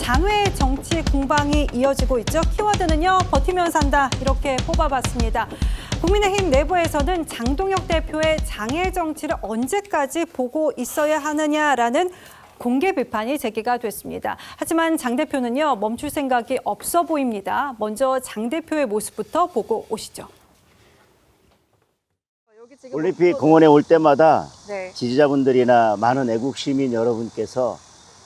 당회 정치 공방이 이어지고 있죠. 키워드는요, 버티면 산다 이렇게 뽑아봤습니다. 국민의힘 내부에서는 장동혁 대표의 장애 정치를 언제까지 보고 있어야 하느냐라는 공개 비판이 제기가 됐습니다. 하지만 장 대표는요, 멈출 생각이 없어 보입니다. 먼저 장 대표의 모습부터 보고 오시죠. 올림픽 공원에 올 때마다 네. 지지자분들이나 많은 애국 시민 여러분께서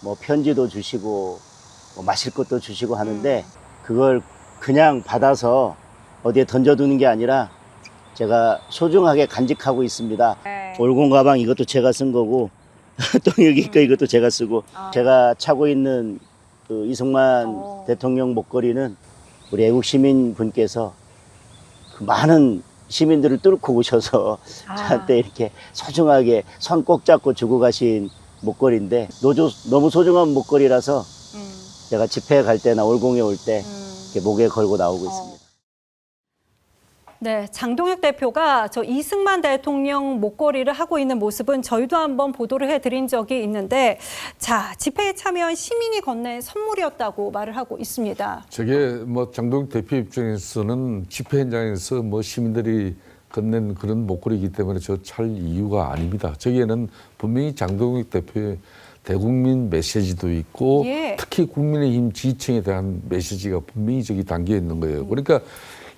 뭐 편지도 주시고 뭐 마실 것도 주시고 하는데 그걸 그냥 받아서 어디에 던져두는 게 아니라 제가 소중하게 간직하고 있습니다. 네. 올공 가방 이것도 제가 쓴 거고 또 여기 거 이것도 제가 쓰고 제가 차고 있는 그 이승만 대통령 목걸이는 우리 애국 시민 분께서 그 많은 시민들을 뚫고 오셔서 저한테 이렇게 소중하게 손 꼭 잡고 주고 가신 목걸이인데 너무 소중한 목걸이라서 제가 집회에 갈 때나 올공에 올 때 이렇게 목에 걸고 나오고 있습니다. 네, 장동혁 대표가 저 이승만 대통령 목걸이를 하고 있는 모습은 저희도 한번 보도를 해드린 적이 있는데, 자, 집회에 참여한 시민이 건넨 선물이었다고 말을 하고 있습니다. 저게 뭐 장동혁 대표 입장에서는 집회 현장에서 뭐 시민들이 건넨 그런 목걸이이기 때문에 저 찰 이유가 아닙니다. 저기에는 분명히 장동혁 대표의 대국민 메시지도 있고 특히 국민의힘 지지층에 대한 메시지가 분명히 저기 담겨 있는 거예요. 그러니까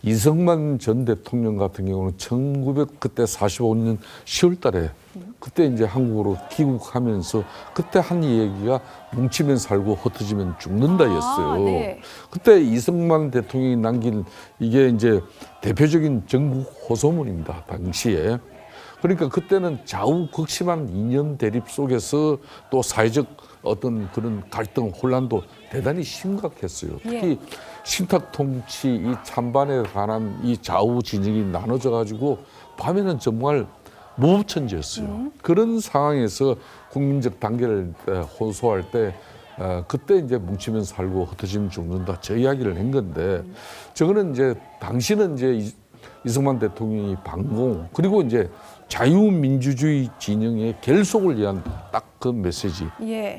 이승만 전 대통령 같은 경우는 1945년 10월 달에 그때 이제 한국으로 귀국하면서 그때 한 얘기가 뭉치면 살고 흩어지면 죽는다였어요. 네. 그때 이승만 대통령이 남긴 이게 이제 대표적인 전국 호소문입니다. 당시에. 그러니까 그때는 좌우 극심한 이념 대립 속에서 또 사회적 어떤 그런 갈등, 혼란도 대단히 심각했어요. 특히 신탁 통치 이 찬반에 관한 이 좌우 진영이 나눠져 가지고 밤에는 정말 무부천지였어요. 그런 상황에서 국민적 단계를 호소할 때 그때 이제 뭉치면 살고 흩어지면 죽는다. 저 이야기를 한 건데 저거는 이제 당시는 이제 이승만 대통령이 반공 그리고 이제 자유민주주의 진영의 결속을 위한 딱 그 메시지.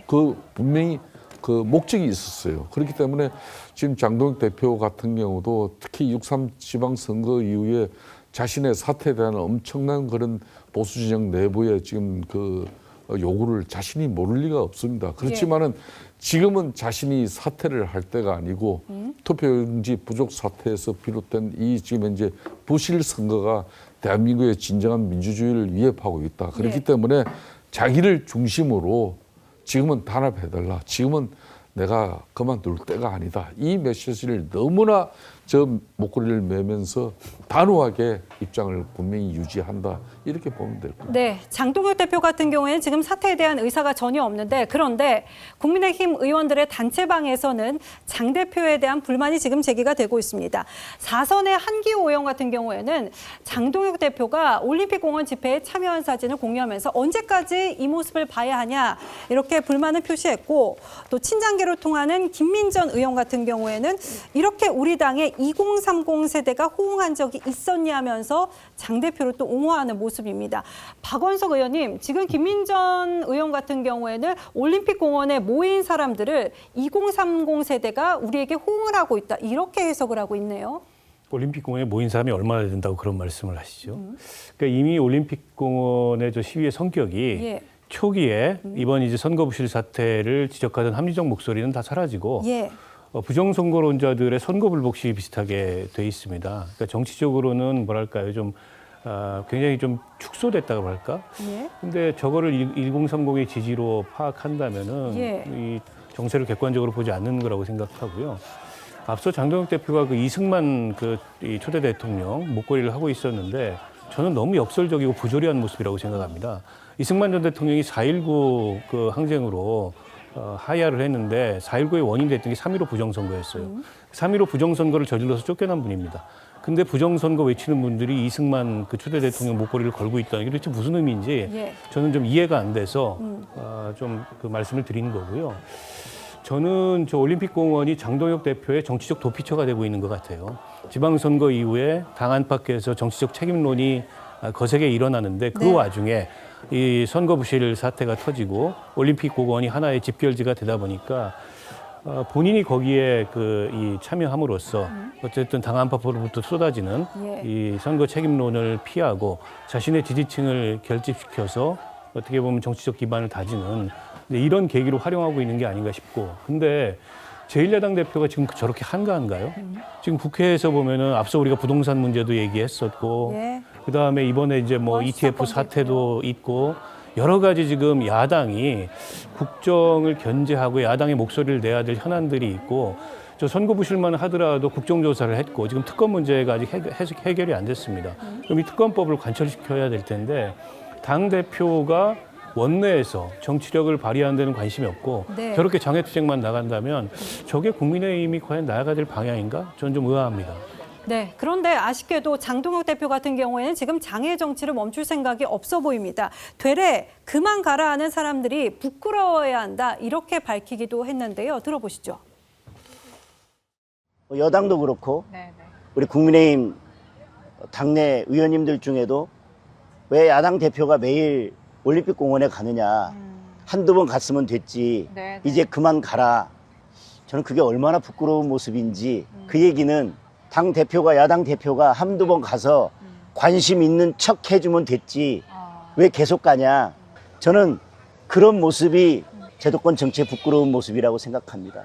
그 분명히 그 목적이 있었어요. 그렇기 때문에 지금 장동혁 대표 같은 경우도 특히 6.3 지방선거 이후에 자신의 사태에 대한 엄청난 그런 보수 진영 내부의 지금 그 요구를 자신이 모를 리가 없습니다. 그렇지만은 지금은 자신이 사퇴를 할 때가 아니고 투표용지 부족 사태에서 비롯된 이 지금 현재 부실 선거가 대한민국의 진정한 민주주의를 위협하고 있다. 그렇기 때문에 자기를 중심으로 지금은 단합해달라. 지금은 내가 그만둘 때가 아니다. 이 메시지를 너무나 저 목걸이를 매면서 단호하게 입장을 분명히 유지한다. 이렇게 보면 될 겁니다. 네, 장동혁 대표 같은 경우에는 지금 사퇴에 대한 의사가 전혀 없는데, 그런데 국민의힘 의원들의 단체방에서는 장 대표에 대한 불만이 지금 제기가 되고 있습니다. 4선의 한기호 의원 같은 경우에는 장동혁 대표가 올림픽공원 집회에 참여한 사진을 공유하면서 언제까지 이 모습을 봐야 하냐 이렇게 불만을 표시했고, 또 친장계로 통하는 김민전 의원 같은 경우에는 이렇게 우리 당의 2030 세대가 호응한 적이 있었냐면서 장 대표를 또 옹호하는 모습입니다. 박원석 의원님, 지금 김민전 의원 같은 경우에는 올림픽 공원에 모인 사람들을 2030 세대가 우리에게 호응을 하고 있다. 이렇게 해석을 하고 있네요. 올림픽 공원에 모인 사람이 얼마나 된다고 그런 말씀을 하시죠. 그러니까 이미 올림픽 공원의 저 시위의 성격이 초기에 이번 이제 선거 부실 사태를 지적하던 합리적 목소리는 다 사라지고 부정선거론자들의 선거 불복 시위 비슷하게 돼 있습니다. 그러니까 정치적으로는 뭐랄까요, 좀 굉장히 좀 축소됐다고 할까? 근데 저거를 1030의 지지로 파악한다면은 이 정세를 객관적으로 보지 않는 거라고 생각하고요. 앞서 장동혁 대표가 그 이승만 이 초대 대통령 목걸이를 하고 있었는데 저는 너무 역설적이고 부조리한 모습이라고 생각합니다. 이승만 전 대통령이 4.19 그 항쟁으로 하야를 했는데 4.19의 원인이 됐던 게 3.15 부정선거였어요. 3.15 부정선거를 저질러서 쫓겨난 분입니다. 근데 부정선거 외치는 분들이 이승만 그 초대 대통령 목걸이를 걸고 있다는 게 도대체 무슨 의미인지 저는 좀 이해가 안 돼서 좀 그 말씀을 드린 거고요. 저는 저 올림픽공원이 장동혁 대표의 정치적 도피처가 되고 있는 것 같아요. 지방선거 이후에 당 안팎에서 정치적 책임론이 거세게 일어나는데 그 와중에 이 선거 부실 사태가 터지고 올림픽 공원이 하나의 집결지가 되다 보니까 본인이 거기에 이 참여함으로써 어쨌든 당 안팎으로부터 쏟아지는 예. 이 선거 책임론을 피하고 자신의 지지층을 결집시켜서 어떻게 보면 정치적 기반을 다지는 이런 계기로 활용하고 있는 게 아닌가 싶고, 근데 제1야당 대표가 지금 저렇게 한가한가요? 지금 국회에서 보면은 앞서 우리가 부동산 문제도 얘기했었고, 예. 그 다음에 이번에 이제 뭐 ETF 사태도 있고, 여러 가지 지금 야당이 국정을 견제하고 야당의 목소리를 내야 될 현안들이 있고, 저 선거 부실만 하더라도 국정조사를 했고, 지금 특검 문제가 아직 해결이 안 됐습니다. 그럼 이 특검법을 관철시켜야 될 텐데, 당대표가 원내에서 정치력을 발휘하는 데는 관심이 없고 네. 저렇게 장외투쟁만 나간다면 저게 국민의힘이 과연 나아가야 될 방향인가? 저는 좀 의아합니다. 네, 그런데 아쉽게도 장동혁 대표 같은 경우에는 지금 장애 정치를 멈출 생각이 없어 보입니다. 되레 그만 가라 하는 사람들이 부끄러워해야 한다 이렇게 밝히기도 했는데요. 들어보시죠. 여당도 그렇고 우리 국민의힘 당내 의원님들 중에도 왜 야당 대표가 매일 올림픽공원에 가느냐. 한두 번 갔으면 됐지. 이제 그만 가라. 저는 그게 얼마나 부끄러운 모습인지 그 얘기는 당 대표가 야당 대표가 한두 번 가서 관심 있는 척 해주면 됐지. 왜 계속 가냐. 저는 그런 모습이 제도권 정치의 부끄러운 모습이라고 생각합니다.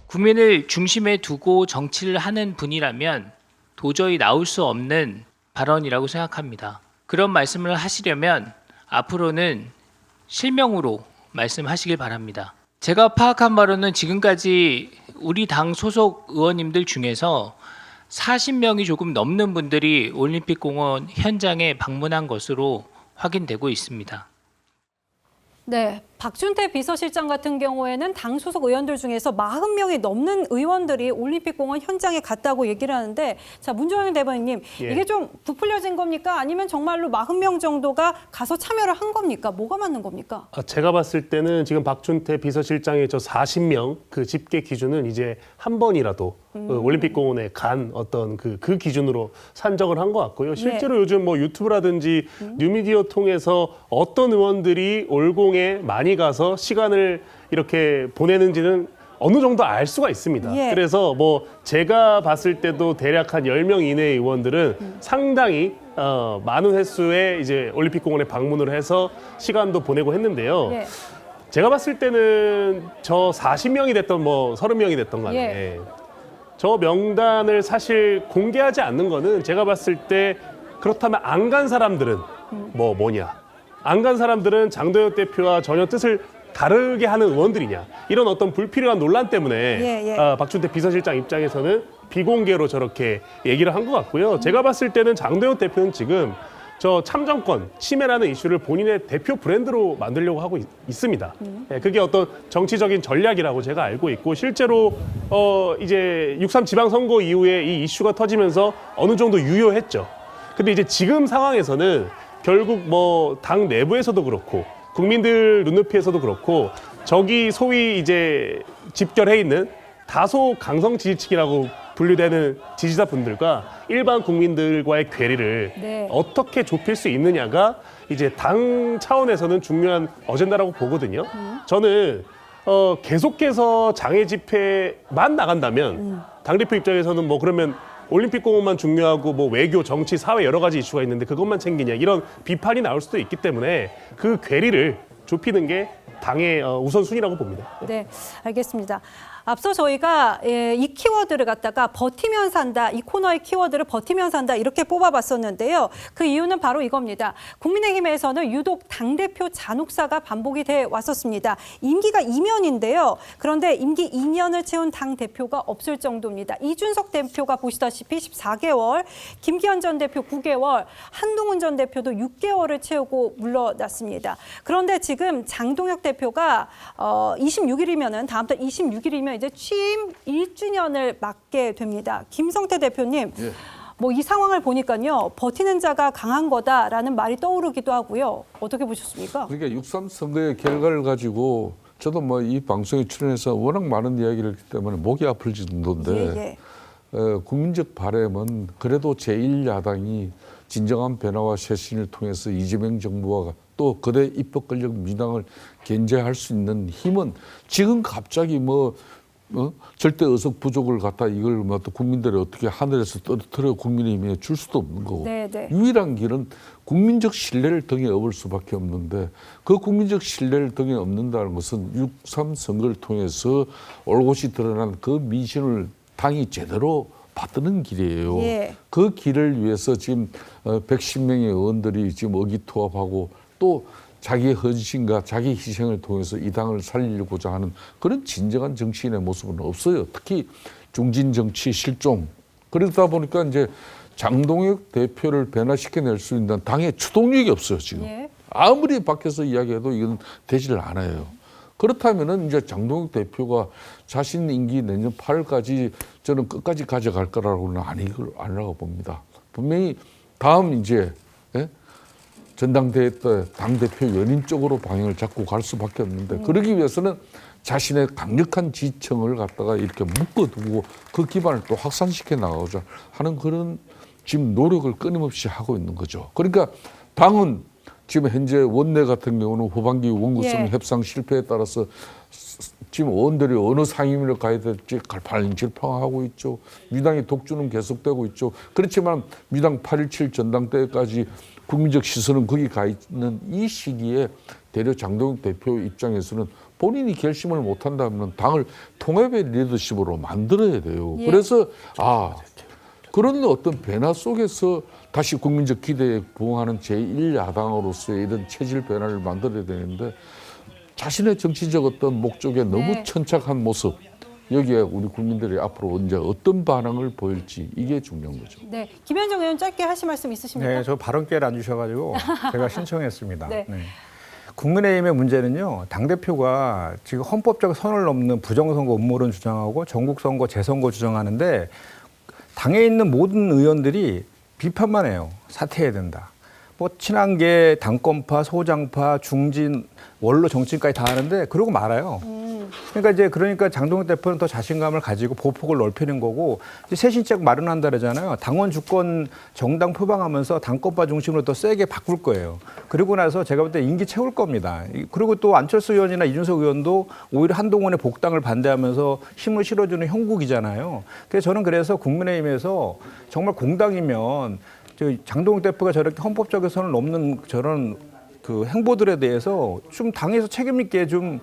국민을 중심에 두고 정치를 하는 분이라면 도저히 나올 수 없는 발언이라고 생각합니다. 그런 말씀을 하시려면 앞으로는 실명으로 말씀하시길 바랍니다. 제가 파악한 바로는 지금까지 우리 당 소속 의원님들 중에서 40명이 조금 넘는 분들이 올림픽공원 현장에 방문한 것으로 확인되고 있습니다. 네, 박준태 비서실장 같은 경우에는 당 소속 의원들 중에서 40명이 넘는 의원들이 올림픽공원 현장에 갔다고 얘기를 하는데, 자, 문종영 대변인님, 이게 좀 부풀려진 겁니까? 아니면 정말로 40명 정도가 가서 참여를 한 겁니까? 뭐가 맞는 겁니까? 제가 봤을 때는 지금 박준태 비서실장의 저 40명 그 집계 기준은 이제 한 번이라도 올림픽공원에 간 어떤 그 기준으로 산정을 한 것 같고요. 실제로 요즘 뭐 유튜브라든지 뉴미디어 통해서 어떤 의원들이 올공에 많이 가서 시간을 이렇게 보내는지는 어느 정도 알 수가 있습니다. 그래서 뭐 제가 봤을 때도 대략 한 10명 이내의 의원들은 상당히 많은 횟수의 이제 올림픽공원에 방문을 해서 시간도 보내고 했는데요. 제가 봤을 때는 저 40명이 됐던 뭐 30명이 됐던 간에 저 명단을 사실 공개하지 않는 거는 제가 봤을 때 그렇다면 안 간 사람들은 뭐냐? 안 간 사람들은 장동혁 대표와 전혀 뜻을 다르게 하는 의원들이냐, 이런 어떤 불필요한 논란 때문에 박준태 비서실장 입장에서는 비공개로 저렇게 얘기를 한 것 같고요. 제가 봤을 때는 장동혁 대표는 지금 저 참정권 침해라는 이슈를 본인의 대표 브랜드로 만들려고 하고 있습니다. 그게 어떤 정치적인 전략이라고 제가 알고 있고, 실제로 이제 6.3 지방선거 이후에 이 이슈가 터지면서 어느 정도 유효했죠. 근데 이제 지금 상황에서는 결국 뭐 당 내부에서도 그렇고 국민들 눈높이에서도 그렇고 저기 소위 이제 집결해 있는 다소 강성 지지층이라고 분류되는 지지자 분들과 일반 국민들과의 괴리를 어떻게 좁힐 수 있느냐가 이제 당 차원에서는 중요한 어젠다라고 보거든요. 저는 계속해서 장애 집회만 나간다면 당대표 입장에서는 뭐 그러면 올림픽공원만 중요하고 뭐 외교, 정치, 사회 여러 가지 이슈가 있는데 그것만 챙기냐, 이런 비판이 나올 수도 있기 때문에 그 괴리를 좁히는 게 당의 우선순위라고 봅니다. 네, 알겠습니다. 앞서 저희가 이 키워드를 갖다가 버티면 산다, 이 코너의 키워드를 버티면 산다 이렇게 뽑아봤었는데요. 그 이유는 바로 이겁니다. 국민의힘에서는 유독 당대표 잔혹사가 반복이 돼 왔었습니다. 임기가 2년인데요. 그런데 임기 2년을 채운 당대표가 없을 정도입니다. 이준석 대표가 보시다시피 14개월, 김기현 전 대표 9개월, 한동훈 전 대표도 6개월을 채우고 물러났습니다. 그런데 지금 장동혁 대표가 26일이면은 다음 달 26일이면 이제 취임 1주년을 맞게 됩니다. 김성태 대표님, 뭐 이 상황을 보니까요, 버티는 자가 강한 거다라는 말이 떠오르기도 하고요. 어떻게 보셨습니까? 그러니까 6.3 선거의 결과를 가지고 저도 뭐 이 방송에 출연해서 워낙 많은 이야기를 했기 때문에 목이 아플 정도인데 국민적 바람은 그래도 제1야당이 진정한 변화와 쇄신을 통해서 이재명 정부와 또 거대 입법 권력 민주당을 견제할 수 있는 힘은 지금 갑자기 절대 의석 부족을 갖다 이걸 또 국민들이 어떻게 하늘에서 떨어뜨려 국민의힘에 줄 수도 없는 거고 유일한 길은 국민적 신뢰를 등에 업을 수밖에 없는데 그 국민적 신뢰를 등에 업는다는 것은 6.3 선거를 통해서 올곧이 드러난 그 민심을 당이 제대로 받드는 길이에요. 그 길을 위해서 지금 110명의 의원들이 지금 의기투합하고 또 자기의 헌신과 자기 희생을 통해서 이 당을 살리고자 하는 그런 진정한 정치인의 모습은 없어요. 특히 중진 정치 실종. 그러다 보니까 이제 장동혁 대표를 변화시켜낼 수 있는 당의 추동력이 없어요, 지금. 아무리 밖에서 이야기해도 이건 되지를 않아요. 그렇다면은 이제 장동혁 대표가 자신 임기 내년 8월까지 저는 끝까지 가져갈 거라고는 아니라고 봅니다. 분명히 다음 이제 전당대회 때 당대표 연임 쪽으로 방향을 잡고 갈 수밖에 없는데 그러기 위해서는 자신의 강력한 지청을 갖다가 이렇게 묶어두고 그 기반을 또 확산시켜 나가고자 하는 그런 지금 노력을 끊임없이 하고 있는 거죠. 그러니까 당은 지금 현재 원내 같은 경우는 후반기 원구성 협상 실패에 따라서 지금 의원들이 어느 상임위를 가야 될지 갈팡질팡하고 있죠. 민주당의 독주는 계속되고 있죠. 그렇지만 민주당 8.17 전당대회까지 국민적 시선은 거기 가 있는 이 시기에 대려 장동혁 대표 입장에서는 본인이 결심을 못한다면 당을 통합의 리더십으로 만들어야 돼요. 그래서 그런 어떤 변화 속에서 다시 국민적 기대에 부응하는 제1야당으로서의 이런 체질 변화를 만들어야 되는데 자신의 정치적 어떤 목적에 너무 천착한 모습 여기에 우리 국민들이 앞으로 언제 어떤 반응을 보일지 이게 중요한 거죠. 네, 김현정 의원 짧게 하실 말씀 있으십니까? 네, 저 발언 기회를 안 주셔가지고 제가 신청했습니다. 국민의힘의 문제는요, 당대표가 지금 헌법적 선을 넘는 부정선거 음모론 주장하고 전국선거 재선거 주장하는데 당에 있는 모든 의원들이 비판만 해요. 사퇴해야 된다. 친한계, 당권파, 소장파, 중진, 원로 정치인까지 다 하는데 그러고 말아요. 그러니까 장동혁 대표는 더 자신감을 가지고 보폭을 넓히는 거고 새 신책 마련한다 그러잖아요. 당원 주권 정당 표방하면서 당권파 중심으로 더 세게 바꿀 거예요. 그러고 나서 제가 볼 때 임기 채울 겁니다. 그리고 또 안철수 의원이나 이준석 의원도 오히려 한동훈의 복당을 반대하면서 힘을 실어주는 형국이잖아요. 그래서 저는 국민의힘에서 정말 공당이면 장동혁 대표가 저렇게 헌법적인 선을 넘는 저런 그 행보들에 대해서 좀 당에서 책임 있게 좀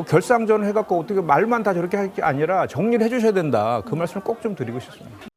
결상전을 해갖고 어떻게 말만 다 저렇게 할 게 아니라 정리를 해주셔야 된다. 그 말씀을 꼭 좀 드리고 싶습니다.